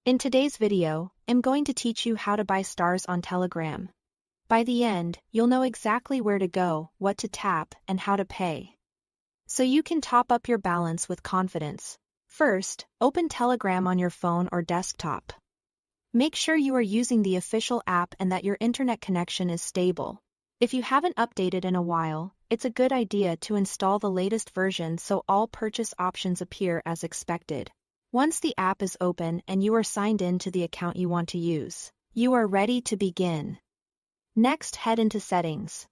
In today's video, I'm going to teach you how to buy stars on Telegram. By the end, you'll know exactly where to go, what to tap, and how to pay, so you can top up your balance with confidence. First, open Telegram on your phone or desktop. Make sure you are using the official app and that your internet connection is stable. If you haven't updated in a while, it's a good idea to install the latest version so all purchase options appear as expected. Once the app is open and you are signed in to the account you want to use, you are ready to begin. Next, head into Settings.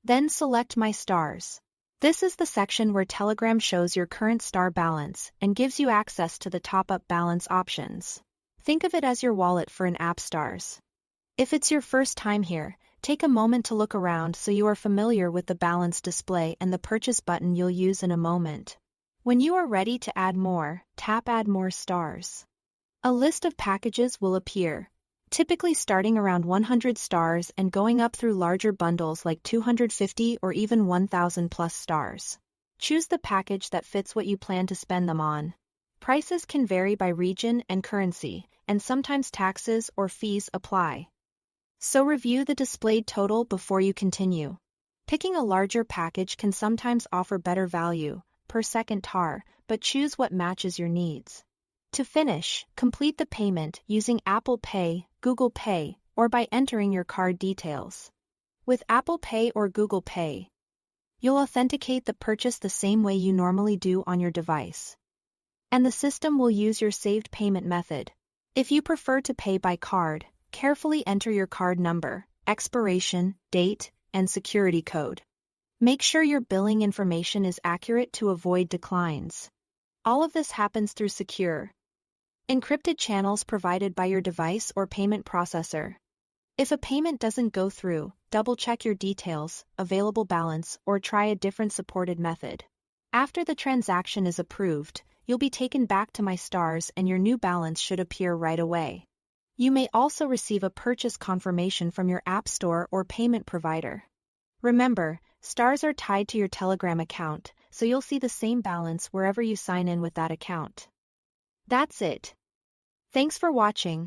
Then select My Stars. This is the section where Telegram shows your current star balance and gives you access to the top-up balance options. Think of it as your wallet for an-app stars. If it's your first time here, take a moment to look around so you are familiar with the balance display and the purchase button you'll use in a moment. When you are ready to add more, tap Add More Stars. A list of packages will appear, typically starting around 100 stars and going up through larger bundles like 250 or even 1,000 plus stars. Choose the package that fits what you plan to spend them on. Prices can vary by region and currency, and sometimes taxes or fees apply. So review the displayed total before you continue. Picking a larger package can sometimes offer better value per second TAR, but choose what matches your needs. To finish, complete the payment using Apple Pay, Google Pay, or by entering your card details. With Apple Pay or Google Pay, you'll authenticate the purchase the same way you normally do on your device, and the system will use your saved payment method. If you prefer to pay by card, carefully enter your card number, expiration, date, and security code. Make sure your billing information is accurate to avoid declines. All of this happens through secure, encrypted channels provided by your device or payment processor. If a payment doesn't go through, double-check your details, available balance, or try a different supported method. After the transaction is approved, you'll be taken back to My Stars and your new balance should appear right away. You may also receive a purchase confirmation from your app store or payment provider. Remember, stars are tied to your Telegram account, so you'll see the same balance wherever you sign in with that account. That's it. Thanks for watching.